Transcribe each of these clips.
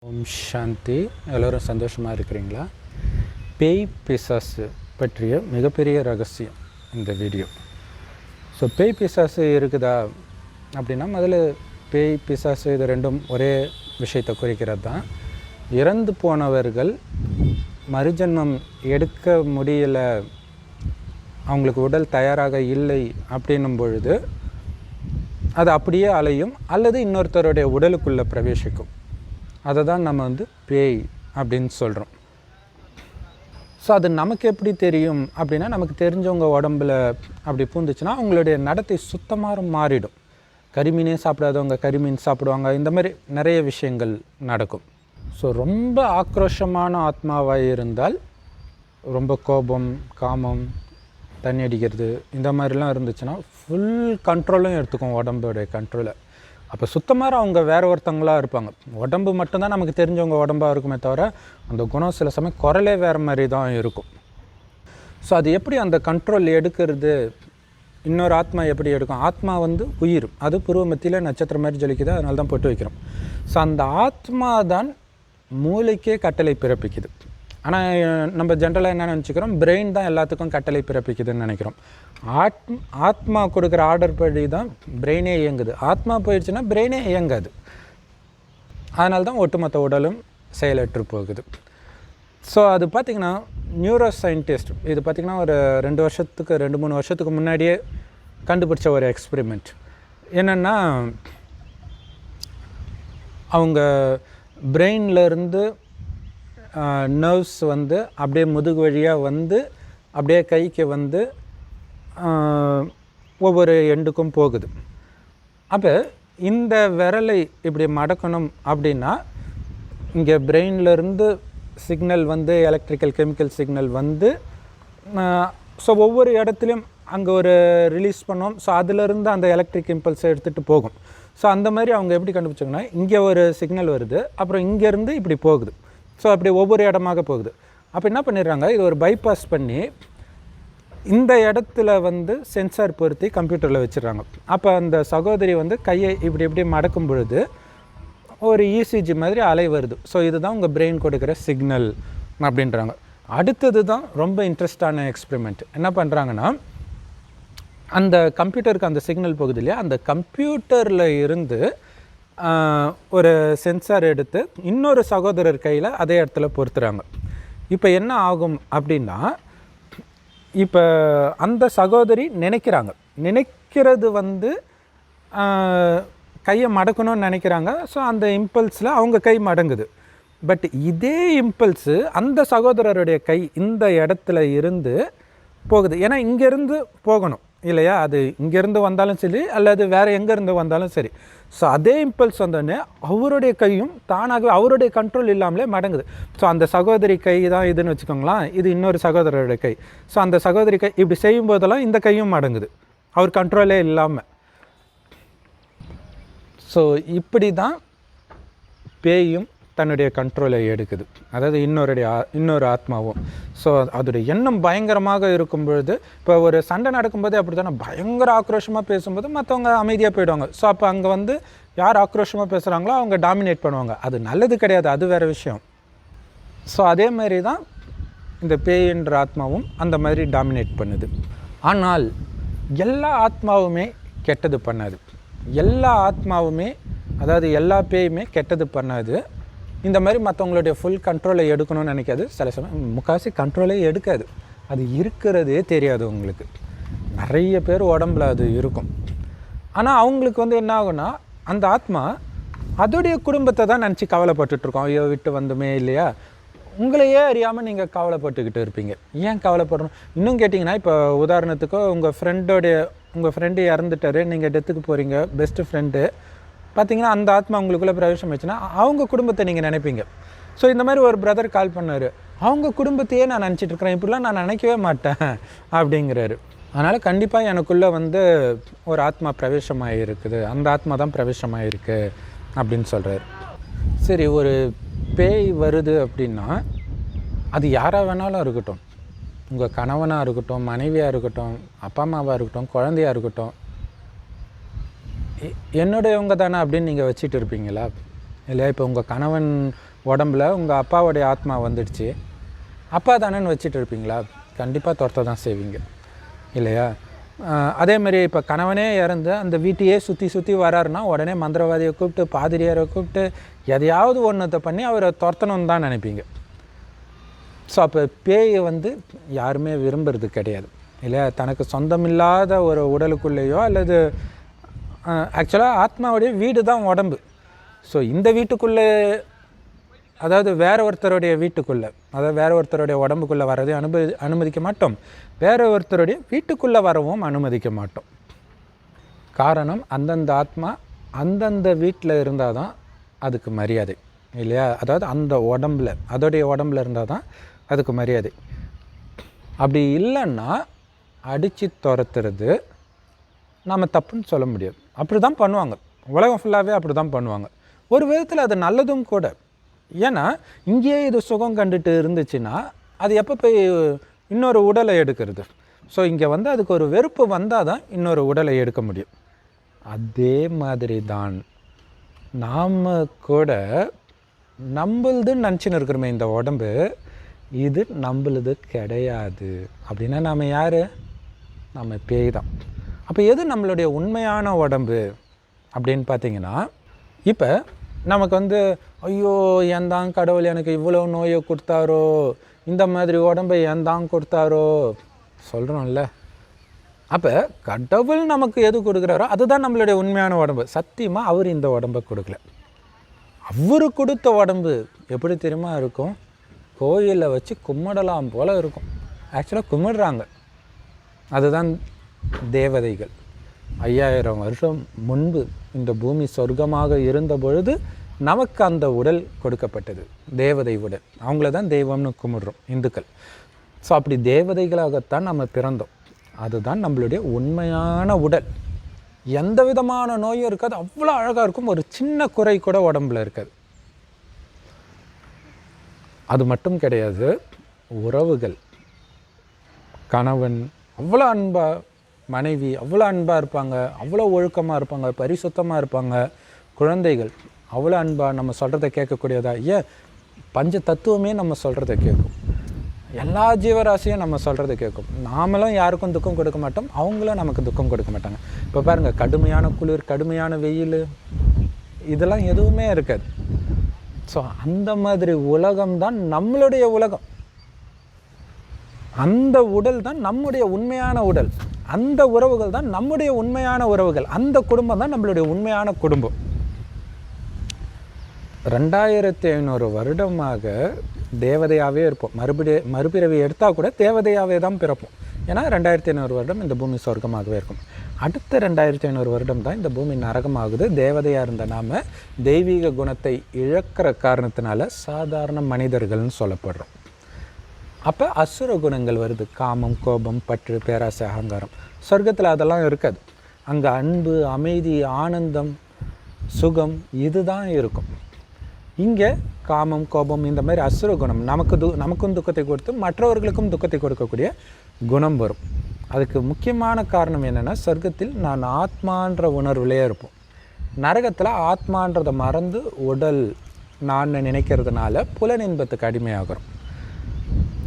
ஓம் சாந்தி. எல்லோரும் சந்தோஷமாக இருக்கிறீங்களா? பேய் பிசாசு பற்றிய மிகப்பெரிய ரகசியம் இந்த வீடியோ. ஸோ பேய் பிசாசு இருக்குதா அப்படின்னா, முதல்ல பேய் பிசாசு இது ரெண்டும் ஒரே விஷயத்தை குறிக்கிறது தான். இறந்து போனவர்கள் மறுஜன்மம் எடுக்க முடியலை, அவங்களுக்கு உடல் தயாராக இல்லை அப்படின்னும் பொழுது அது அப்படியே அலையும் அல்லது இன்னொருத்தருடைய உடலுக்குள்ளே பிரவேசிக்கும். அதை தான் நம்ம பேய் அப்படின்னு சொல்கிறோம். ஸோ அது நமக்கு எப்படி தெரியும் அப்படின்னா, நமக்கு தெரிஞ்சவங்க உடம்புல அப்படி பூந்துச்சுன்னா அவங்களுடைய நடத்தை சுத்தமாக மாறிடும். கரிமீனே சாப்பிடாதவங்க கரிமீன் சாப்பிடுவாங்க. இந்த மாதிரி நிறைய விஷயங்கள் நடக்கும். ஸோ ரொம்ப ஆக்ரோஷமான ஆத்மாவாக இருந்தால், ரொம்ப கோபம், காமம், தண்ணி அடிக்கிறது இந்த மாதிரிலாம் இருந்துச்சுன்னா ஃபுல் கண்ட்ரோலும் எடுத்துக்கும், உடம்போடைய கண்ட்ரோலை. அப்போ சுத்தமாக அவங்க வேறு ஒருத்தவங்களாக இருப்பாங்க. உடம்பு மட்டும்தான் நமக்கு தெரிஞ்சவங்க உடம்பாக இருக்குமே தவிர, அந்த குணம் சில சமயம் குரலே வேறு மாதிரி தான் இருக்கும். ஸோ அது எப்படி அந்த கண்ட்ரோல் எடுக்கிறது? இன்னொரு ஆத்மா எப்படி எடுக்கும்? ஆத்மா உயிர், அது புருவ மத்தியில் நட்சத்திரம் மாதிரி ஜொலிக்குது, அதனால தான் போட்டு வைக்கிறோம். ஸோ அந்த ஆத்மா தான் மூளைக்கே கட்டளை பிறப்பிக்குது. ஆனால் நம்ம ஜென்ரலாக என்ன நினச்சிக்கிறோம், பிரெயின் தான் எல்லாத்துக்கும் கட்டளை பிறப்பிக்குதுன்னு நினைக்கிறோம். ஆத்மா கொடுக்குற ஆர்டர் படி தான் பிரெயினே இயங்குது. ஆத்மா போயிடுச்சுன்னா பிரெயினே இயங்காது. அதனால தான் ஒட்டுமொத்த உடலும் செயலற்று போகுது. ஸோ அது பார்த்திங்கன்னா நியூரோ சயின்டிஸ்ட் இது பார்த்திங்கன்னா ஒரு 2-3 வருஷத்துக்கு முன்னாடியே கண்டுபிடிச்ச ஒரு எக்ஸ்பெரிமெண்ட் என்னென்னா, அவங்க பிரெயின்லேருந்து நர்வ்ஸ் அப்படியே முதுகு வழியாக அப்படியே கைக்கு ஒவ்வொரு எண்டுக்கும் போகுது. அப்போ இந்த விரலை இப்படி மடக்கணும் அப்படின்னா, இங்கே பிரெயின்லேருந்து signal electrical chemical signal so ஒவ்வொரு இடத்துலையும் அங்கே ஒரு ரிலீஸ் பண்ணோம். ஸோ அதிலேருந்து அந்த எலக்ட்ரிக் இம்பல்ஸை எடுத்துகிட்டு போகும். ஸோ அந்த மாதிரி அவங்க எப்படி கண்டுபிடிச்சாங்கன்னா, இங்கே ஒரு சிக்னல் வருது, அப்புறம் இங்கேருந்து இப்படி போகுது. ஸோ அப்படி ஒவ்வொரு இடமாக போகுது. அப்போ என்ன பண்ணிடுறாங்க, இது ஒரு பைபாஸ் பண்ணி இந்த இடத்துல சென்சார் பொருத்தி கம்ப்யூட்டரில் வச்சிடுறாங்க. அப்போ அந்த சகோதரி கையை இப்படி இப்படி மடக்கும் பொழுது ஒரு இசிஜி மாதிரி அலை வருது. ஸோ இதுதான் உங்கள் பிரெயின் கொடுக்குற சிக்னல் அப்படின்றாங்க. அடுத்தது தான் ரொம்ப இன்ட்ரெஸ்டான எக்ஸ்பெரிமெண்ட். என்ன பண்ணுறாங்கன்னா, அந்த கம்ப்யூட்டருக்கு அந்த சிக்னல் போகுது இல்லையா, அந்த கம்ப்யூட்டரில் இருந்து ஒரு சென்சார் எடுத்து இன்னொரு சகோதரர் கையில் அதே இடத்துல பொறுத்துறாங்க. இப்போ என்ன ஆகும் அப்படின்னா, இப்போ அந்த சகோதரி நினைக்கிறது கையை மடக்கணும்னு நினைக்கிறாங்க. ஸோ அந்த இம்பல்ஸில் அவங்க கை மடங்குது. பட் இதே இம்பல்ஸு அந்த சகோதரருடைய கை இந்த இடத்துல இருந்து போகுது. ஏன்னா இங்கேருந்து போகணும் இல்லையா, அது இங்கேருந்து வந்தாலும் சரி அல்லது வேறு எங்கேருந்து வந்தாலும் சரி. ஸோ அதே இம்பல்ஸ் வந்தோடனே அவருடைய கையும் தானாகவே அவருடைய கண்ட்ரோல் இல்லாமலே மடங்குது. ஸோ அந்த சகோதரி கை தான் இதுன்னு வச்சுக்கோங்களேன், இது இன்னொரு சகோதரருடைய கை. ஸோ அந்த சகோதரி கை இப்படி செய்யும் போதெல்லாம் இந்த கையும் மடங்குது, அவர் கண்ட்ரோலே இல்லாமல். ஸோ இப்படி தான் பேயும் தன்னுடைய கண்ட்ரோலை எடுக்குது, அதாவது இன்னொரு ஆத்மாவும். ஸோ அதோடைய எண்ணம் பயங்கரமாக இருக்கும் பொழுது, இப்போ ஒரு சண்டை நடக்கும்போது அப்படி தானே, பயங்கர ஆக்ரோஷமாக பேசும்போது மற்றவங்க அமைதியாக போயிடுவாங்க. ஸோ அப்போ அங்கே யார் ஆக்ரோஷமாக பேசுகிறாங்களோ அவங்க டாமினேட் பண்ணுவாங்க. அது நல்லது கிடையாது, அது வேறு விஷயம். ஸோ அதே மாதிரி தான் இந்த பேய்ன்ற ஆத்மாவும் அந்த மாதிரி டாமினேட் பண்ணுது. ஆனால் எல்லா ஆத்மாவுமே கெட்டது பண்ணாது. எல்லா ஆத்மாவுமே, அதாவது எல்லா பேயுமே கெட்டது பண்ணாது. இந்த மாதிரி மற்றவங்களுடைய ஃபுல் கண்ட்ரோலை எடுக்கணும்னு நினைக்காது. சில சமயம் முக்கால்வாசி கண்ட்ரோலே எடுக்காது. அது இருக்கிறதே தெரியாது உங்களுக்கு. நிறைய பேர் உடம்புல அது இருக்கும். ஆனால் அவங்களுக்கு என்ன ஆகும்னா, அந்த ஆத்மா அதோடைய குடும்பத்தை தான் நினச்சி கவலைப்பட்டுட்ருக்கோம். ஐயோ விட்டு வந்தோமே இல்லையா, உங்களையே அறியாமல் நீங்கள் கவலைப்பட்டுக்கிட்டு இருப்பீங்க. ஏன் கவலைப்படணும்? இன்னும் கேட்டிங்கன்னா, இப்போ உதாரணத்துக்கு உங்கள் ஃப்ரெண்டு இறந்துட்டாரு, நீங்கள் டெத்துக்கு போகிறீங்க, பெஸ்ட்டு ஃப்ரெண்டு பார்த்தீங்கன்னா, அந்த ஆத்மா உங்களுக்குள்ளே பிரவேசம் வச்சுன்னா அவங்க குடும்பத்தை நீங்கள் நினைப்பீங்க. ஸோ இந்த மாதிரி ஒரு பிரதர் கால் பண்ணார், அவங்க குடும்பத்தையே நான் நினச்சிட்ருக்கிறேன், இப்படிலாம் நான் நினைக்கவே மாட்டேன் அப்படிங்கிறாரு. அதனால் கண்டிப்பாக எனக்குள்ளே ஒரு ஆத்மா பிரவேசமாக இருக்குது, அந்த ஆத்மா தான் பிரவேசமாக இருக்குது அப்படின்னு சொல்கிறார். சரி, ஒரு பேய் வருது அப்படின்னா அது யாராக வேணாலும் இருக்கட்டும், உங்கள் கணவனாக இருக்கட்டும், மனைவியாக இருக்கட்டும், அப்பா அம்மாவாக இருக்கட்டும், குழந்தையாக இருக்கட்டும், என்னுடையவங்க தானே அப்படின்னு நீங்கள் வச்சுட்டு இருப்பீங்களா? இல்லையா? இப்போ உங்கள் கணவன் உடம்புல உங்கள் அப்பாவுடைய ஆத்மா வந்துடுச்சு, அப்பா தானேன்னு வச்சுட்டு இருப்பீங்களா? கண்டிப்பாக துரத்த தான் செய்வீங்க இல்லையா? அதேமாரி இப்போ கணவனே இறந்து அந்த வீட்டையே சுற்றி வராருன்னா உடனே மந்திரவாதியை கூப்பிட்டு பாதிரியாரை கூப்பிட்டு எதையாவது ஒன்றத்தை பண்ணி அவரை துரத்தணும்னு தான் நினைப்பீங்க. ஸோ அப்போ பேயை யாருமே விரும்புறது கிடையாது இல்லையா? தனக்கு சொந்தமில்லாத ஒரு உடலுக்குள்ளேயோ அல்லது ஆக்சுவலாக ஆத்மாவுடைய வீடு தான் உடம்பு. ஸோ இந்த வீட்டுக்குள்ளே, அதாவது வேற ஒருத்தருடைய வீட்டுக்குள்ளே, அதாவது வேற ஒருத்தருடைய உடம்புக்குள்ளே வரதையும் அனுமதிக்க மாட்டோம், வேற ஒருத்தருடைய வீட்டுக்குள்ளே வரவும் அனுமதிக்க மாட்டோம். காரணம், அந்தந்த ஆத்மா அந்தந்த வீட்டில் இருந்தால் தான் அதுக்கு மரியாதை இல்லையா? அதாவது அந்த உடம்புல, அதோடைய உடம்புல இருந்தால் தான் அதுக்கு மரியாதை. அப்படி இல்லைன்னா அடித்து துரத்துறது நம்ம தப்புன்னு சொல்ல முடியாது. அப்படி தான் பண்ணுவாங்க, உலகம் ஃபுல்லாகவே அப்படி தான் பண்ணுவாங்க. ஒரு விதத்தில் அது நல்லதும் கூட. ஏன்னா இங்கேயே இது சுகம் கண்டுட்டு இருந்துச்சுன்னா அது எப்போ போய் இன்னொரு உடலை எடுக்கிறது? ஸோ இங்கே அதுக்கு ஒரு வெறுப்பு வந்தால் தான் இன்னொரு உடலை எடுக்க முடியும். அதே மாதிரி தான் நாம் கூட நம்மளுதுன்னு நினச்சின்னு இருக்கிறோமே இந்த உடம்பு, இது நம்மளுது கிடையாது. அப்படின்னா நாம் யார்? நம்ம பேய் தான். அப்போ எது நம்மளுடைய உண்மையான உடம்பு அப்படின்னு பார்த்தீங்கன்னா, இப்போ நமக்கு ஐயோ ஏன் தான் கடவுள் எனக்கு இவ்வளோ நோயை கொடுத்தாரோ, இந்த மாதிரி உடம்பை ஏன் தான் கொடுத்தாரோ சொல்கிறோம்ல. அப்போ கடவுள் நமக்கு எது கொடுக்குறாரோ அதுதான் நம்மளுடைய உண்மையான உடம்பு. சத்தியமாக அவர் இந்த உடம்பை கொடுக்கல. அவர் கொடுத்த உடம்பு எப்படி தெரியுமா இருக்கும்? கோயிலில் வச்சு கும்பிடலாம் போல் இருக்கும். ஆக்சுவலாக கும்பிடுறாங்க, அதுதான் தேவதைகள். 5000 வருஷம் முன்பு இந்த பூமி சொர்க்கமாக இருந்த பொழுது நமக்கு அந்த உடல் கொடுக்கப்பட்டது, தேவதை உடல். அவங்கள தான் தெய்வம்னு கும்பிடுறோம் இந்துக்கள். ஸோ அப்படி தேவதைகளாகத்தான் நம்ம பிறந்தோம். அதுதான் நம்மளுடைய உண்மையான உடல். எந்த விதமான நோயும் இருக்காது, அவ்வளோ அழகாக இருக்கும். ஒரு சின்ன குறை கூட உடம்புல இருக்காது. அது மட்டும் கிடையாது, உறவுகள், கணவன் அவ்வளோ அன்பாக, மனைவி அவ்வளோ அன்பாக இருப்பாங்க, அவ்வளோ ஒழுக்கமாக இருப்பாங்க, பரிசுத்தமாக இருப்பாங்க. குழந்தைகள் அவ்வளோ அன்பாக நம்ம சொல்கிறத கேட்கக்கூடியதா, ஏன் பஞ்ச தத்துவமே நம்ம சொல்கிறத கேட்கும். எல்லா ஜீவராசியும் நம்ம சொல்கிறத கேட்கும். நாமளும் யாருக்கும் துக்கம் கொடுக்க மாட்டோம், அவங்களும் நமக்கு துக்கம் கொடுக்க மாட்டாங்க. இப்போ பாருங்கள், கடுமையான குளிர், கடுமையான வெயில், இதெல்லாம் எதுவுமே இருக்காது. ஸோ அந்த மாதிரி உலகம்தான் நம்மளுடைய உலகம். அந்த உடல் தான் நம்முடைய உண்மையான உடல். அந்த உறவுகள் தான் நம்முடைய உண்மையான உறவுகள். அந்த குடும்பம் தான் நம்மளுடைய உண்மையான குடும்பம். 2500 வருடமாக தேவதையாகவே இருப்போம். மறுபிறவி எடுத்தால் கூட தேவதையாகவே தான் பிறப்போம். ஏன்னா 2500 வருடம் இந்த பூமி சொர்க்கமாகவே இருக்கும். அடுத்த 2500 வருடம் தான் இந்த பூமி நரகமாகுது. தேவதையாக இருந்த நாம் தெய்வீக குணத்தை இழக்கிற காரணத்தினால சாதாரண மனிதர்கள்னு சொல்லப்படுறோம். அப்போ அசுர குணங்கள் வருது. காமம், கோபம், பற்று, பேராசை, அகங்காரம். சொர்க்கத்தில் அதெல்லாம் இருக்காது. அங்கே அன்பு, அமைதி, ஆனந்தம், சுகம் இதுதான் இருக்கும். இங்கே காமம், கோபம், இந்த மாதிரி அசுர குணம், நமக்கும் துக்கத்தை கொடுத்து மற்றவர்களுக்கும் துக்கத்தை கொடுக்கக்கூடிய குணம் வரும். அதுக்கு முக்கியமான காரணம் என்னென்னா, சொர்க்கத்தில் நான் ஆத்மான்ற உணர்வுலேயே இருப்போம். நரகத்தில் ஆத்மான்றதை மறந்து உடல் நான் நினைக்கிறதுனால புலனின்பத்துக்கு அடிமையாகிறோம்.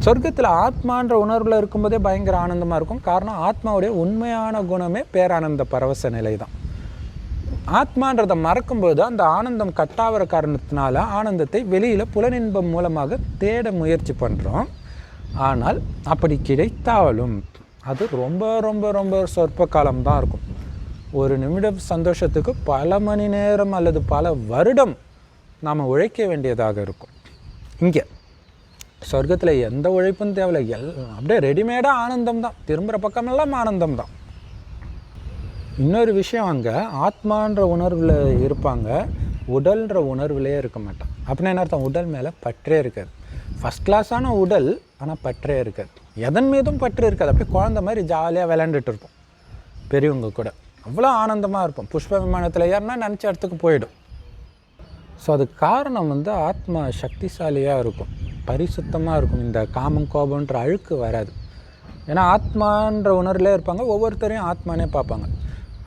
சொர்க்கத்தில் ஆத்மான்ற உணர்வில் இருக்கும்போதே பயங்கர ஆனந்தமாக இருக்கும். காரணம், ஆத்மாவுடைய உண்மையான குணமே பேரானந்த பரவச நிலை தான். ஆத்மான்றதை மறக்கும்போது அந்த ஆனந்தம் கட்டாகிற காரணத்தினால ஆனந்தத்தை வெளியில் புலனின்பம் மூலமாக தேட முயற்சி பண்ணுறோம். ஆனால் அப்படி கிடைத்தாலும் அது ரொம்ப ரொம்ப ரொம்ப சொற்ப காலம்தான் இருக்கும். ஒரு நிமிடம் சந்தோஷத்துக்கு பல மணி நேரம் அல்லது பல வருடம் நாம் உழைக்க வேண்டியதாக இருக்கும். இங்கே சொர்க்கத்தில் எந்த உழைப்பும் தேவையில்லை. அப்படியே ரெடிமேடாக ஆனந்தம் தான். திரும்புகிற பக்கமெல்லாம் ஆனந்தம் தான். இன்னொரு விஷயம், அங்கே ஆத்மான்ற உணர்வில் இருப்பாங்க, உடல்ன்ற உணர்வுலேயே இருக்க மாட்டான். அப்படின்னா என்ன அர்த்தம்? உடல் மேலே பற்றே இருக்காது. ஃபஸ்ட் கிளாஸான உடல், ஆனால் பற்றே இருக்காது. எதன் மீதும் பற்று இருக்காது. அப்படியே குழந்த மாதிரி ஜாலியாக விளையாண்டுட்டு இருப்போம் பெரியவங்க கூட. அவ்வளோ ஆனந்தமாக இருப்போம். புஷ்ப விமானத்தில் ஏறினா நினச்ச இடத்துக்கு போயிடும். ஸோ அதுக்கு காரணம் ஆத்மா சக்திசாலியாக இருக்கும், பரிசுத்தமாக இருக்கும். இந்த காமம், கோபம்ன்ற அழுக்கு வராது. ஏன்னா ஆத்மான்ற உணர்வுலே இருப்பாங்க. ஒவ்வொருத்தரையும் ஆத்மானே பார்ப்பாங்க.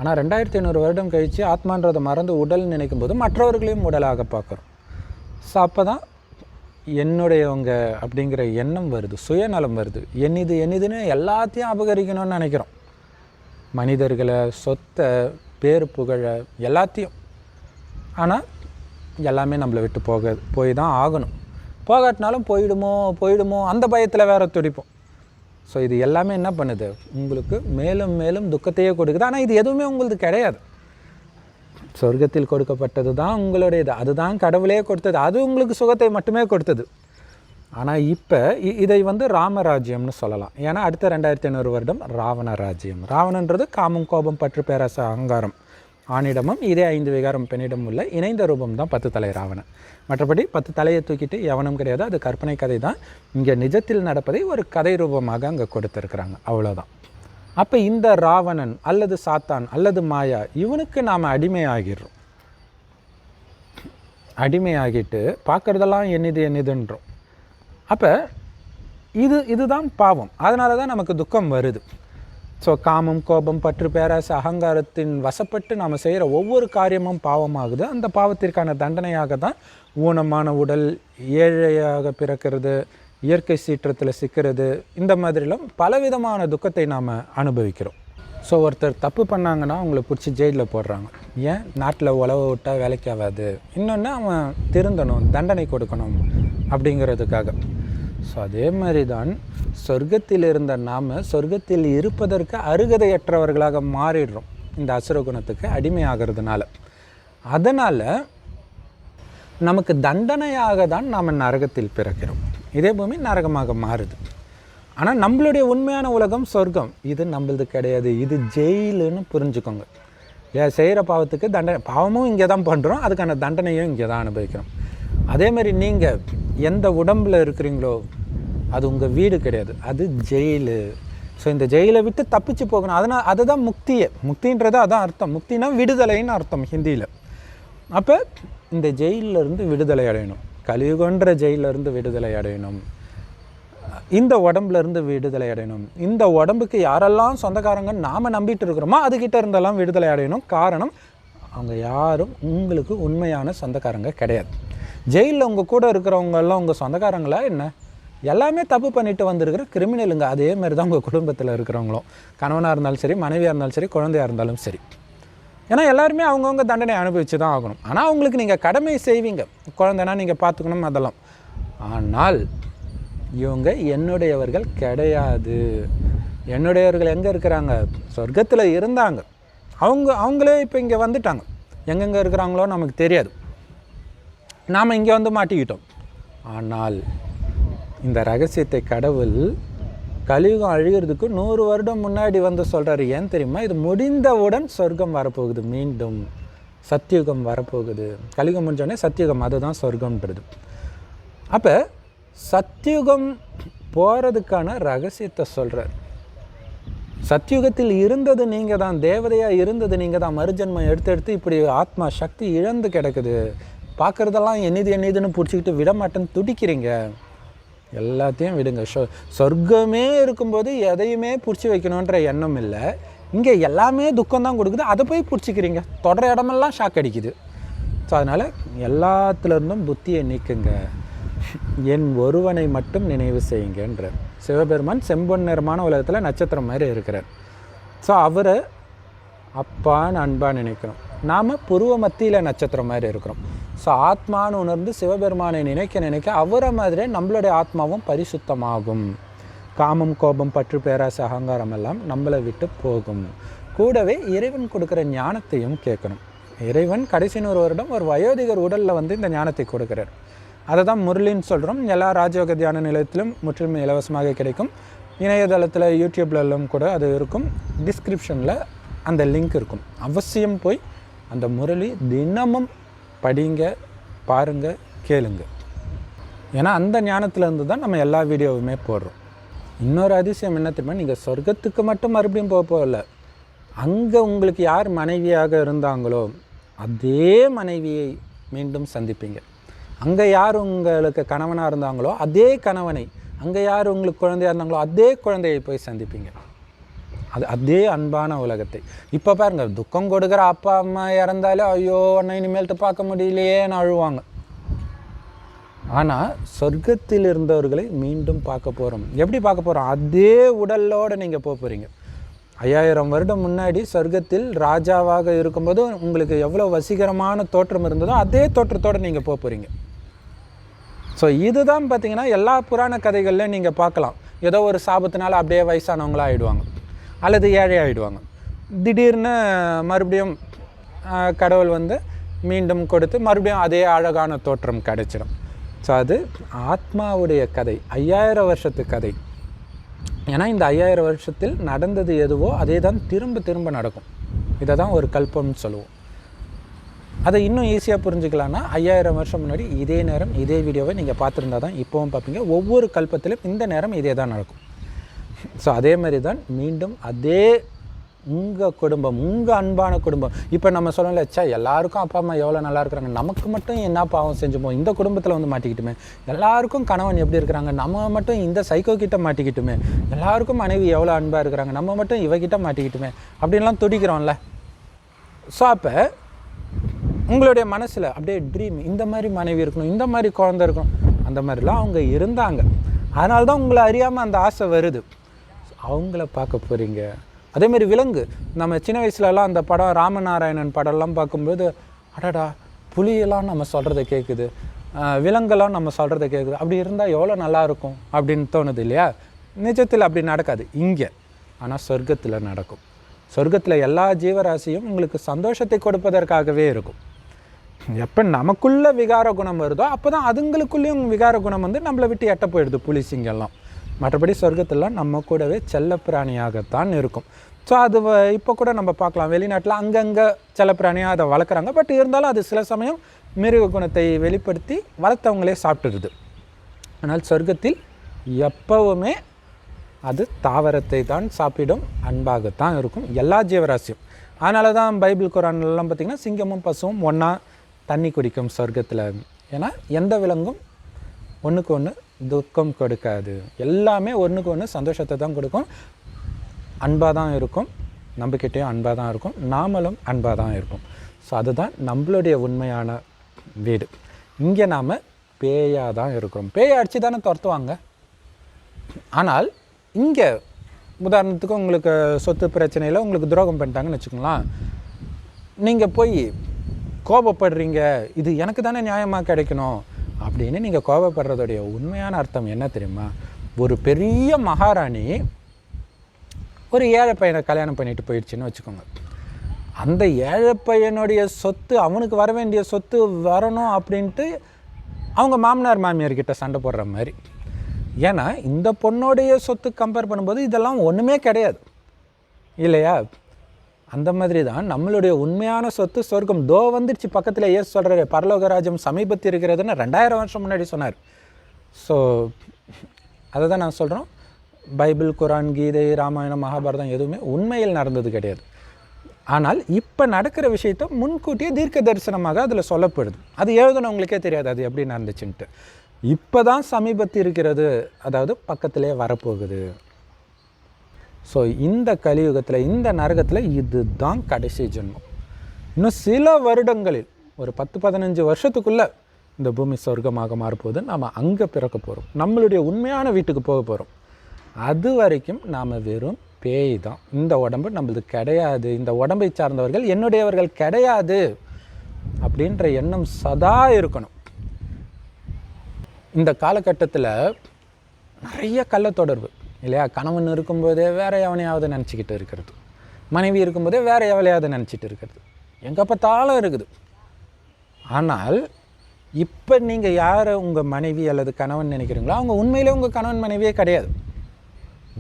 ஆனால் 2500 வருடம் கழித்து ஆத்மான்றதை மறந்து உடல் நினைக்கும் போது மற்றவர்களையும் உடலாக பார்க்குறோம். ஸோ அப்போ தான் என்னுடையவங்க அப்படிங்கிற எண்ணம் வருது, சுயநலம் வருது. என்னதுன்னு எல்லாத்தையும் அபகரிக்கணும்னு நினைக்கிறோம். மனிதர்களை, சொத்தை, பேர் புகழை, எல்லாத்தையும். ஆனால் எல்லாமே நம்மளை விட்டு போய் தான் ஆகணும். போகாட்டினாலும் போயிடுமோ அந்த பயத்தில் வேற துடிப்போம். ஸோ இது எல்லாமே என்ன பண்ணுது, உங்களுக்கு மேலும் மேலும் துக்கத்தையே கொடுக்குது. ஆனால் இது எதுவுமே உங்களுக்கு கிடையாது. சொர்க்கத்தில் கொடுக்கப்பட்டது தான் உங்களுடையது, அதுதான் கடவுளே கொடுத்தது, அது உங்களுக்கு சுகத்தை மட்டுமே கொடுத்தது. ஆனால் இப்போ இதை ராமராஜ்யம்னு சொல்லலாம். ஏன்னா அடுத்த 2500 வருடம் ராவண ராஜ்யம். ராவணன்றது காமம், கோபம், பற்று, பேராசை, அகங்காரம், ஆணிடமும் இதே 5 விகாரம் பெண்ணிடம் உள்ள இணைந்த ரூபம் தான் 10 தலை ராவணன். மற்றபடி 10 தலையை தூக்கிட்டு எவனும் கிடையாது. அது கற்பனை கதை தான். இங்கே நிஜத்தில் நடப்பதை ஒரு கதை ரூபமாக அங்கே கொடுத்துருக்குறாங்க, அவ்வளோதான். அப்போ இந்த ராவணன் அல்லது சாத்தான் அல்லது மாயா, இவனுக்கு நாம் அடிமையாகிடுறோம். அடிமையாகிட்டு பார்க்குறதெல்லாம் என்னதுன்றோம். அப்போ இதுதான் பாவம். அதனால தான் நமக்கு துக்கம் வருது. ஸோ காமம், கோபம், பற்று, பேராசை, அகங்காரத்தின் வசப்பட்டு நாம் செய்கிற ஒவ்வொரு காரியமும் பாவமாகுது. அந்த பாவத்திற்கான தண்டனையாக தான் ஊனமான உடல், ஏழையாக பிறக்கிறது, இயற்கை சீற்றத்தில் சிக்கிறது, இந்த மாதிரிலாம் பலவிதமான துக்கத்தை நாம் அனுபவிக்கிறோம். ஸோ ஒருத்தர் தப்பு பண்ணாங்கன்னா அவங்கள பிடிச்சி ஜெயிலில் போடுறாங்க. ஏன்? நாட்டில் உழவை விட்டால் வேலைக்கு ஆகாது, இன்னொன்று அவன் திருந்தணும், தண்டனை கொடுக்கணும் அப்படிங்கிறதுக்காக. ஸோ அதே மாதிரி தான் சொர்க்கத்தில் இருந்த நாம் சொர்க்கத்தில் இருப்பதற்கு அருகதையற்றவர்களாக மாறிடுறோம் இந்த அசுர குணத்துக்கு அடிமையாகிறதுனால. அதனால் நமக்கு தண்டனையாக தான் நாம் நரகத்தில் பிறக்கிறோம். இதே பூமி நரகமாக மாறுது. ஆனால் நம்மளுடைய உண்மையான உலகம் சொர்க்கம். இது நம்மளது கிடையாது, இது ஜெயிலுன்னு புரிஞ்சுக்கோங்க. ஏன் செய்கிற பாவத்துக்கு தண்டனை, பாவமும் இங்கே தான் பண்ணுறோம், அதுக்கான தண்டனையும் இங்கே தான் அனுபவிக்கிறோம். அதேமாதிரி நீங்கள் எந்த உடம்பில் இருக்கிறீங்களோ அது உங்கள் வீடு கிடையாது, அது ஜெயிலு. ஸோ இந்த ஜெயிலை விட்டு தப்பிச்சு போகணும். அதுதான் முக்தியே. முக்தின்றது அதான் அர்த்தம். முக்தினா விடுதலைன்னு அர்த்தம் ஹிந்தியில். அப்போ இந்த ஜெயிலிருந்து விடுதலை அடையணும், கலியுகன்ற ஜெயிலிருந்து விடுதலை அடையணும், இந்த உடம்புலேருந்து விடுதலை அடையணும். இந்த உடம்புக்கு யாரெல்லாம் சொந்தக்காரங்க நாம் நம்பிட்டு இருக்கிறோமோ அதுக்கிட்ட இருந்தெல்லாம் விடுதலை அடையணும். காரணம், அவங்க யாரும் உங்களுக்கு உண்மையான சொந்தக்காரங்க கிடையாது. ஜெயிலில் உங்கள் கூட இருக்கிறவங்கெல்லாம் உங்கள் சொந்தக்காரங்களா என்ன? எல்லாமே தப்பு பண்ணிட்டு வந்திருக்கிற கிரிமினலுங்க. அதே மாதிரி தான் உங்கள் குடும்பத்தில் இருக்கிறவங்களும், கணவனாக இருந்தாலும் சரி, மனைவியாக இருந்தாலும் சரி, குழந்தையாக இருந்தாலும் சரி. ஏன்னா எல்லாருமே அவங்கவுங்க தண்டனை அனுபவித்து தான் ஆகணும். ஆனால் அவங்களுக்கு நீங்கள் கடமை செய்வீங்க, குழந்தைனா நீங்கள் பார்த்துக்கணும், அதெல்லாம். ஆனால் இவங்க என்னுடையவர்கள் கிடையாது. என்னுடையவர்கள் எங்கே இருக்கிறாங்க? சொர்க்கத்தில் இருந்தாங்க. அவங்களே இப்போ இங்கே வந்துட்டாங்க. எங்கெங்கே இருக்கிறாங்களோ நமக்கு தெரியாது. நாம் இங்கே மாட்டிக்கிட்டோம். ஆனால் இந்த ரகசியத்தை கடவுள் கலியுகம் அழிகிறதுக்கு 100 வருடம் முன்னாடி சொல்கிறாரு. ஏன் தெரியுமா? இது முடிந்தவுடன் சொர்க்கம் வரப்போகுது, மீண்டும் சத்தியுகம் வரப்போகுது. கலியுகம் முடிஞ்சோடனே சத்தியுகம், அதுதான் சொர்க்கம்ன்றது. அப்போ சத்தியுகம் போகிறதுக்கான ரகசியத்தை சொல்கிறார். சத்தியுகத்தில் இருந்தது நீங்கள் தான், தேவதையாக இருந்தது நீங்கள் தான். மறுஜன்மம் எடுத்து இப்படி ஆத்மா சக்தி இழந்து கிடக்குது. பார்க்குறதெல்லாம் என்னதுன்னு பிடிச்சிக்கிட்டு விட மாட்டேன்னு துடிக்கிறீங்க. எல்லாத்தையும் விடுங்க. சொர்க்கமே இருக்கும்போது எதையுமே பிடிச்சி வைக்கணுன்ற எண்ணம் இல்லை. இங்கே எல்லாமே துக்கம்தான் கொடுக்குது, அதை போய் பிடிச்சிக்கிறீங்க. தொடர இடமெல்லாம் ஷாக் அடிக்குது. ஸோ அதனால் எல்லாத்துலேருந்தும் புத்தியை நீக்குங்க, என் ஒருவனை மட்டும் நினைவு செய்யுங்கன்ற. சிவபெருமான் செம்பொன் நிறமான உலகத்தில் நட்சத்திரம் மாதிரி இருக்கிறார். ஸோ அவரை அப்பான்னு அன்பாக நினைக்கணும். நாம் புருவ மத்தியில் நட்சத்திரம் மாதிரி இருக்கிறோம். ஸோ ஆத்மான்னு உணர்ந்து சிவபெருமானை நினைக்க அவரை மாதிரியே நம்மளுடைய ஆத்மாவும் பரிசுத்தமாகும். காமம், கோபம், பற்று, பேராசை, அகங்காரம் எல்லாம் நம்மளை விட்டு போகும். கூடவே இறைவன் கொடுக்குற ஞானத்தையும் கேட்கணும். இறைவன் கடைசி 100 வருடம் ஒரு வயோதிகர் உடலில் இந்த ஞானத்தை கொடுக்குறார். அதை தான் முரளின்னு சொல்கிறோம். எல்லா ராஜயோக தியான நிலையத்திலும் முற்றிலும் இலவசமாக கிடைக்கும். இணையதளத்தில், யூடியூப்லெல்லாம் கூட அது இருக்கும். டிஸ்கிரிப்ஷனில் அந்த லிங்க் இருக்கும். அவசியம் போய் அந்த முரளி தினமும் படிங்க, பாருங்க, கேளுங்க. ஏன்னா அந்த ஞானத்திலேருந்து தான் நம்ம எல்லா வீடியோவுமே போடுறோம். இன்னொரு அதிசயம் என்ன தெரியுமா? நீங்கள் சொர்க்கத்துக்கு மட்டும் மறுபடியும் போகல, அங்கே உங்களுக்கு யார் மனைவியாக இருந்தாங்களோ அதே மனைவியை மீண்டும் சந்திப்பீங்க. அங்கே யார் உங்களுக்கு கணவனாக இருந்தாங்களோ அதே கணவனை, அங்கே யார் உங்களுக்கு குழந்தையாக இருந்தாங்களோ அதே குழந்தையை போய் சந்திப்பீங்க. அதே அன்பான உலகத்தை. இப்போ பாருங்கள், துக்கம் கொடுக்குற அப்பா அம்மா இறந்தாலே ஐயோ அண்ணன் இனிமேல்ட்டு பார்க்க முடியலையேன்னு அழுவாங்க. ஆனால் சொர்க்கத்தில் இருந்தவர்களை மீண்டும் பார்க்க போகிறோம். எப்படி பார்க்க போகிறோம்? அதே உடலோடு நீங்கள் போக போகிறீங்க. 5000 வருடம் முன்னாடி சொர்க்கத்தில் ராஜாவாக இருக்கும்போது உங்களுக்கு எவ்வளோ வசீகரமான தோற்றம் இருந்ததோ அதே தோற்றத்தோடு நீங்கள் போக போகிறீங்க. ஸோ இதுதான் பார்த்திங்கன்னா எல்லா புராண கதைகள்லையும் நீங்கள் பார்க்கலாம். ஏதோ ஒரு சாபத்தினால அப்படியே வயசானவங்களாக ஆகிடுவாங்க, அல்லது ஏழை ஆகிடுவாங்க. திடீர்னு மறுபடியும் கடவுள் வந்து மீண்டும் கொடுத்து மறுபடியும் அதே அழகான தோற்றம் கிடைச்சிடும். ஸோ அது ஆத்மாவுடைய கதை, 5000 வருஷத்து கதை. ஏன்னா இந்த 5000 வருஷத்தில் நடந்தது எதுவோ அதே தான் திரும்ப திரும்ப நடக்கும். இதை தான் ஒரு கல்பம்னு சொல்லுவோம். அதை இன்னும் ஈஸியாக புரிஞ்சுக்கலான்னா 5000 வருஷம் முன்னாடி இதே நேரம் இதே வீடியோவை நீங்கள் பார்த்துருந்தா தான் இப்போவும் பார்ப்பீங்க. ஒவ்வொரு கல்பத்திலும் இந்த நேரம் இதே தான் நடக்கும். ஸோ அதே மாதிரி தான் மீண்டும் அதே உங்கள் குடும்பம், உங்கள் அன்பான குடும்பம். இப்போ நம்ம சொல்லலை, எல்லாருக்கும் அப்பா அம்மா எவ்வளோ நல்லா இருக்கிறாங்க, நமக்கு மட்டும் என்ன பாவம் செஞ்சுமோ இந்த குடும்பத்தில் வந்து மாட்டிக்கிட்டுமே, எல்லாருக்கும் கணவன் எப்படி இருக்கிறாங்க, நம்ம மட்டும் இந்த சைக்கோ கிட்ட மாட்டிக்கிட்டுமே, எல்லாருக்கும் மனைவி எவ்வளோ அன்பாக இருக்கிறாங்க, நம்ம மட்டும் இவகிட்ட மாட்டிக்கிட்டுமே அப்படின்லாம் துடிக்கிறோம்ல. ஸோ அப்போ உங்களுடைய மனசில் அப்படியே ட்ரீம், இந்த மாதிரி மனைவி இருக்கணும், இந்த மாதிரி குழந்தை இருக்கணும், அந்த மாதிரிலாம் அவங்க இருந்தாங்க. அதனால தான் உங்களை அறியாமல் அந்த ஆசை வருது. அவங்கள பார்க்க போகிறீங்க. அதேமாரி விலங்கு, நம்ம சின்ன வயசுலலாம் அந்த படம் ராமநாராயணன் படம்லாம் பார்க்கும்போது, அடடா புலியெல்லாம் நம்ம சொல்கிறத கேட்குது, விலங்கெல்லாம் நம்ம சொல்கிறத கேட்குது, அப்படி இருந்தால் எவ்வளோ நல்லாயிருக்கும் அப்படின்னு தோணுது இல்லையா? நிஜத்தில் அப்படி நடக்காது இங்கே, ஆனால் சொர்க்கத்தில் நடக்கும். சொர்க்கத்தில் எல்லா ஜீவராசியும் உங்களுக்கு சந்தோஷத்தை கொடுப்பதற்காகவே இருக்கும். எப்போ நமக்குள்ள விகார குணம் வருதோ அப்போ தான் அதுங்களுக்குள்ளேயும் விகார குணம் வந்து நம்மளை விட்டு எட்ட போயிடுது, புலி சிங்கெல்லாம். மற்றபடி சொர்க்கத்திலாம் நம்ம கூடவே செல்லப்பிராணியாகத்தான் இருக்கும். ஸோ அது இப்போ கூட நம்ம பார்க்கலாம், வெளிநாட்டில் அங்கங்கே செல்லப்பிராணியாக அதை வளர்க்குறாங்க. பட் இருந்தாலும் அது சில சமயம் மிருக குணத்தை வெளிப்படுத்தி வளர்த்தவங்களே சாப்பிட்டுருது. ஆனால் சொர்க்கத்தில் எப்பவுமே அது தாவரத்தை தான் சாப்பிடும், அன்பாகத்தான் இருக்கும் எல்லா ஜீவராசியும். அதனால தான் பைபிள் குரான்லாம் பார்த்திங்கன்னா சிங்கமும் பசுவும் ஒன்றா தண்ணி குடிக்கும் சொர்க்கத்தில். ஏன்னா எந்த விலங்கும் ஒன்றுக்கு ஒன்று துக்கம் கொடுக்காது, எல்லாமே ஒன்றுக்கு ஒன்று சந்தோஷத்தை தான் கொடுக்கும், அன்பாக தான் இருக்கும், நம்பிக்கிட்டையும் அன்பாக தான் இருக்கும், நாமளும் அன்பாக தான் இருக்கும். ஸோ அதுதான் நம்மளுடைய உண்மையான வீடு. இங்கே நாம் பேயாக தான் இருக்கிறோம். பேயை அடித்து தானே துரத்துவாங்க. ஆனால் இங்கே உதாரணத்துக்கு உங்களுக்கு சொத்து பிரச்சனையில் உங்களுக்கு துரோகம் பண்ணிட்டாங்கன்னு வச்சுக்கோங்களேன், நீங்கள் போய் கோபப்படுறீங்க, இது எனக்கு தானே நியாயமாக கிடைக்கணும் அப்படின்னு நீங்கள் கோபப்படுறதுடைய உண்மையான அர்த்தம் என்ன தெரியுமா? ஒரு பெரிய மகாராணி ஒரு ஏழை பையனை கல்யாணம் பண்ணிட்டு போயிடுச்சுன்னு வச்சுக்கோங்க. அந்த ஏழை பையனுடைய சொத்து, அவனுக்கு வர வேண்டிய சொத்து வரணும் அப்படின்ட்டு அவங்க மாமனார் மாமியார்கிட்ட சண்டை போடுற மாதிரி. ஏன்னா இந்த பொண்ணுடைய சொத்து கம்பேர் பண்ணும்போது இதெல்லாம் ஒன்றுமே கிடையாது இல்லையா? அந்த மாதிரி தான் நம்மளுடைய உண்மையான சொத்து சொர்க்கம். தோ வந்துடுச்சு பக்கத்தில். ஏசு சொல்கிறாரு, பரலோகராஜ்யம் சமீபத்தில் இருக்கிறதுன்னு 2000 வருஷம் முன்னாடி சொன்னார். ஸோ அதை தான் நான் சொல்கிறோம், பைபிள், குரான், கீதை, ராமாயணம், மகாபாரதம் எதுவுமே உண்மையில் நடந்தது கிடையாது. ஆனால் இப்போ நடக்கிற விஷயத்தை முன்கூட்டியே தீர்க்க தரிசனமாக அதில் சொல்லப்படுது. அது எழுதுனவங்களுக்கே தெரியாது அது எப்படி நடந்துச்சுன்ட்டு. இப்போ தான் சமீபத்தில் இருக்கிறது, அதாவது பக்கத்திலே வரப்போகுது. ஸோ இந்த கலியுகத்தில், இந்த நரகத்தில் இது தான் கடைசி ஜென்மம். இன்னும் சில வருடங்களில், ஒரு 10-15 வருஷத்துக்குள்ளே இந்த பூமி சொர்க்கமாக மாறப்போகுது. நாம் அங்கே பிறக்க போகிறோம், நம்மளுடைய உண்மையான வீட்டுக்கு போக போகிறோம். அது வரைக்கும் நாம் வெறும் பேய் தான். இந்த உடம்பு நம்மளது கிடையாது, இந்த உடம்பை சார்ந்தவர்கள் என்னுடையவர்கள் கிடையாது அப்படின்ற எண்ணம் சதா இருக்கணும். இந்த காலகட்டத்தில் நிறைய கள்ள தொடர்பு இல்லையா? கணவன் இருக்கும்போதே வேறு எவனையாவது நினச்சிக்கிட்டு இருக்கிறது, மனைவி இருக்கும்போதே வேறு எவளையாவது நினச்சிட்டு இருக்கிறது, எங்கே பார்த்தாலும் இருக்குது. ஆனால் இப்போ நீங்கள் யாரை உங்கள் மனைவி அல்லது கணவன் நினைக்கிறீங்களோ அவங்க உண்மையிலே உங்கள் கணவன் மனைவியே கிடையாது.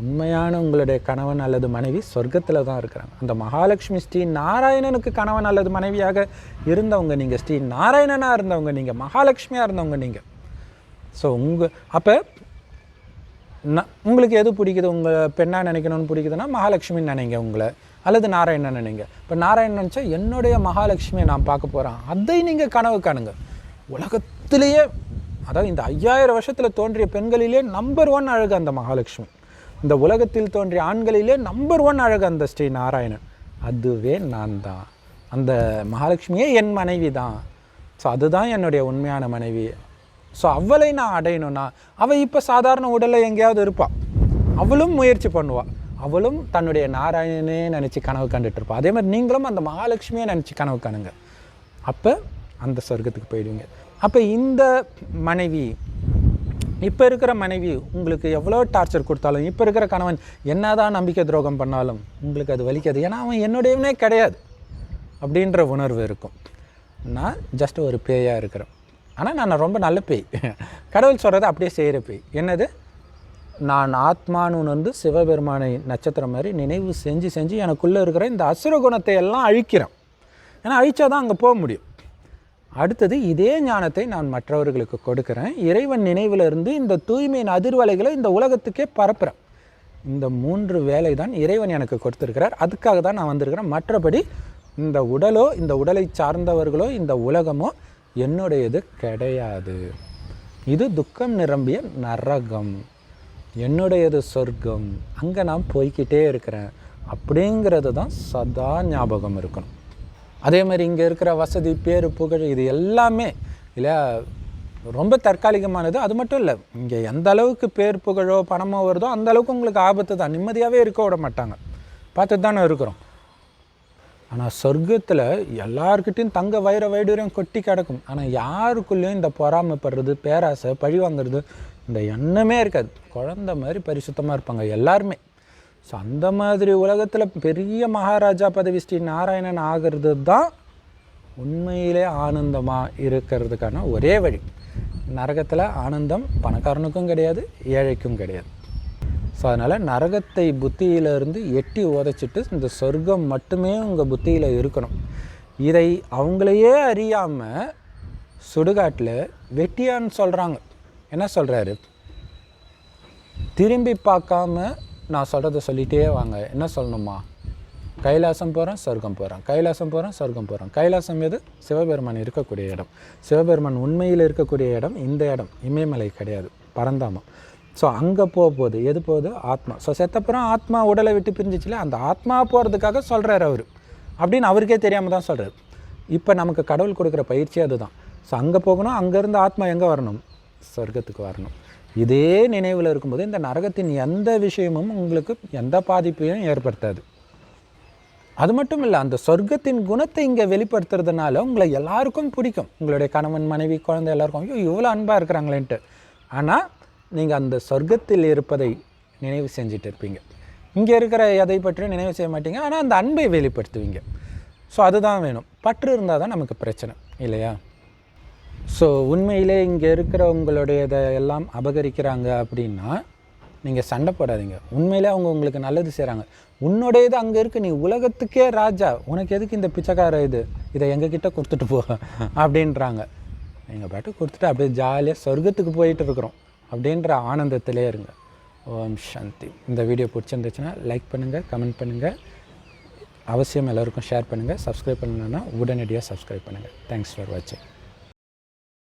உண்மையான உங்களுடைய கணவன் அல்லது மனைவி சொர்க்கத்தில் தான் இருக்கிறாங்க. அந்த மகாலட்சுமி ஸ்ரீ நாராயணனுக்கு கணவன் அல்லது மனைவியாக இருந்தவங்க நீங்கள், ஸ்ரீ நாராயணனாக இருந்தவங்க நீங்கள், மகாலட்சுமியாக இருந்தவங்க நீங்கள். ஸோ அப்போ உங்களுக்கு எது பிடிக்குது? உங்கள் பெண்ணாக நினைக்கணும்னு பிடிக்குதுன்னா மகாலட்சுமின்னு நினைங்க உங்களை, அல்லது நாராயணன் நினைங்க. இப்போ நாராயணன் நினச்சா என்னுடைய மகாலட்சுமியை நான் பார்க்க போகிறேன், அதை நீங்கள் கனவு காணுங்க. உலகத்திலேயே, அதாவது இந்த 5000 வருஷத்தில் தோன்றிய பெண்களிலே நம்பர் 1 அழகு அந்த மகாலட்சுமி. இந்த உலகத்தில் தோன்றிய ஆண்களிலே நம்பர் 1 அழகு அந்த ஸ்ரீ நாராயணன். அதுவே நான் தான், அந்த மகாலட்சுமியே என் மனைவி தான். ஸோ அதுதான் என்னுடைய உண்மையான மனைவி. ஸோ அவளை நான் அடையணும்னா அவள் இப்போ சாதாரண உடலில் எங்கேயாவது இருப்பாள், அவளும் முயற்சி பண்ணுவாள், அவளும் தன்னுடைய நாராயணனே நினச்சி கனவு கண்டுட்டு இருப்பாள். அதே மாதிரி நீங்களும் அந்த மகாலட்சுமியை நினச்சி கனவு காணுங்க, அப்போ அந்த சொர்க்கத்துக்கு போயிடுவீங்க. அப்போ இந்த மனைவி, இப்போ இருக்கிற மனைவி உங்களுக்கு எவ்வளோ டார்ச்சர் கொடுத்தாலும், இப்போ இருக்கிற கணவன் என்னதான் நம்பிக்கை துரோகம் பண்ணாலும் உங்களுக்கு அது வலிக்காது. ஏன்னா அவன் என்னுடையவனே கிடையாது அப்படின்ற உணர்வு இருக்கும். நான் ஜஸ்ட் ஒரு பேயாக இருக்கிறேன், ஆனால் நான் ரொம்ப நல்ல பேய். கடவுள் சொல்கிறத அப்படியே செய்கிற பேய். என்னது, நான் ஆத்மானு உணர்ந்து சிவபெருமானை நட்சத்திரம் மாதிரி நினைவு செஞ்சு செஞ்சு எனக்குள்ளே இருக்கிற இந்த அசுர குணத்தை எல்லாம் அழிக்கிறேன். ஏன்னா அழிச்சா தான் அங்கே போக முடியும். அடுத்தது இதே ஞானத்தை நான் மற்றவர்களுக்கு கொடுக்குறேன். இறைவன் நினைவிலிருந்து இந்த தூய்மையின் அதிர்வலைகளை இந்த உலகத்துக்கே பரப்புகிறேன். இந்த 3 வேலை தான் இறைவன் எனக்கு கொடுத்துருக்கிறார். அதுக்காக தான் நான் வந்திருக்கிறேன். மற்றபடி இந்த உடலோ இந்த உடலை சார்ந்தவர்களோ இந்த உலகமோ என்னுடையது கிடையாது. இது துக்கம் நிரம்பிய நரகம், என்னுடையது சொர்க்கம், அங்கே நான் போய்கிட்டே இருக்கிறேன் அப்படிங்கிறது தான் சதா ஞாபகம் இருக்கணும். அதே மாதிரி இங்கே இருக்கிற வசதி, பேரு, புகழ் இது எல்லாமே இல்லை ரொம்ப தற்காலிகமானது. அது மட்டும் இல்லை, இங்கே எந்த அளவுக்கு பேர் புகழோ பணமோ வருதோ அந்த அளவுக்கு உங்களுக்கு ஆபத்து தான். நிம்மதியாகவே இருக்க விட மாட்டாங்க, பார்த்துட்டு தானே இருக்கிறோம். ஆனால் சொர்க்கத்தில் எல்லாருக்கிட்டையும் தங்க வைர வைடூரியம் கொட்டி கிடக்கும். ஆனால் யாருக்குள்ளேயும் இந்த பொறாமைப்படுறது, பேராசை, பழி வாங்கிறது இந்த எண்ணமே இருக்காது. குழந்த மாதிரி பரிசுத்தமாக இருப்பாங்க எல்லாருமே. ஸோ அந்த மாதிரி உலகத்தில் பெரிய மகாராஜா பதவி ஸ்ரீ நாராயணன் ஆகிறது தான் உண்மையிலே ஆனந்தமாக இருக்கிறதுக்கான ஒரே வழி. நரகத்தில் ஆனந்தம் பணக்காரனுக்கும் கிடையாது, ஏழைக்கும் கிடையாது. ஸோ அதனால் நரகத்தை புத்தியிலிருந்து எட்டி உதைச்சிட்டு இந்த சொர்க்கம் மட்டுமே உங்கள் புத்தியில் இருக்கணும். இதை அவங்களையே அறியாமல் சுடுகாட்டில் வெட்டியான்னு சொல்கிறாங்க. என்ன சொல்கிறாரு, திரும்பி பார்க்காம நான் சொல்கிறத சொல்லிகிட்டே வாங்க. என்ன சொல்லணுமா, கைலாசம் போகிறேன் சொர்க்கம் போகிறேன், கைலாசம் போகிறேன் சொர்க்கம் போகிறேன். கைலாசம் எது, சிவபெருமான் இருக்கக்கூடிய இடம். சிவபெருமான் உண்மையில் இருக்கக்கூடிய இடம் இந்த இடம், இமயமலை கிடையாது, பரந்தாமம். ஸோ அங்கே போகுது எது போகுது, ஆத்மா. ஸோ செத்தப்புறம் ஆத்மா உடலை விட்டு பிரிஞ்சிச்சுல, அந்த ஆத்மா போகிறதுக்காக சொல்கிறார் அவர், அப்படின்னு அவருக்கே தெரியாமல் தான் சொல்கிறார். இப்போ நமக்கு கடவுள் கொடுக்குற பயிற்சி அதுதான். ஸோ அங்கே போகணும், அங்கேருந்து ஆத்மா எங்கே வரணும், சொர்க்கத்துக்கு வரணும். இதே நினைவில் இருக்கும்போது இந்த நரகத்தின் எந்த விஷயமும் உங்களுக்கு எந்த பாதிப்பையும் ஏற்படுத்தாது. அது மட்டும் இல்லை, அந்த சொர்க்கத்தின் குணத்தை இங்கே வெளிப்படுத்துறதுனால உங்களை எல்லாருக்கும் பிடிக்கும். உங்களுடைய கணவன், மனைவி, குழந்தை எல்லாருக்கும் ஐயோ இவ்வளோ அன்பாக இருக்கிறாங்களேன்ட்டு. ஆனால் நீங்கள் அந்த சொர்க்கத்தில் இருப்பதை நினைவு செஞ்சுட்டு இருப்பீங்க. இங்கே இருக்கிற எதை பற்றியும் நினைவு செய்ய மாட்டீங்க, ஆனால் அந்த அன்பை வெளிப்படுத்துவீங்க. ஸோ அதுதான் வேணும். பற்று இருந்தால் தான் நமக்கு பிரச்சனை இல்லையா? ஸோ உண்மையிலே இங்கே இருக்கிற உங்களுடையதை எல்லாம் அபகரிக்கிறாங்க அப்படின்னா நீங்கள் சண்டை போடாதீங்க. உண்மையிலே அவங்க உங்களுக்கு நல்லது செய்கிறாங்க. உன்னுடையது அங்கே இருக்குது, நீ உலகத்துக்கே ராஜா, உனக்கு எதுக்கு இந்த பிச்சைக்கார இதை எங்ககிட்ட கொடுத்துட்டு போ அப்படின்றாங்க. நீங்கள் பாட்டு கொடுத்துட்டு அப்படியே ஜாலியாக சொர்க்கத்துக்கு போயிட்டு இருக்கிறோம் அப்படின்ற ஆனந்தத்திலே இருங்க. ஓம் சாந்தி. இந்த வீடியோ பிடிச்சிருந்துச்சுன்னா லைக் பண்ணுங்கள், கமெண்ட் பண்ணுங்கள், அவசியம் எல்லோருக்கும் ஷேர் பண்ணுங்கள். சப்ஸ்கிரைப் பண்ணணுன்னா உடனடியாக சப்ஸ்கிரைப் பண்ணுங்கள். தேங்க்ஸ் ஃபார் வாட்சிங்.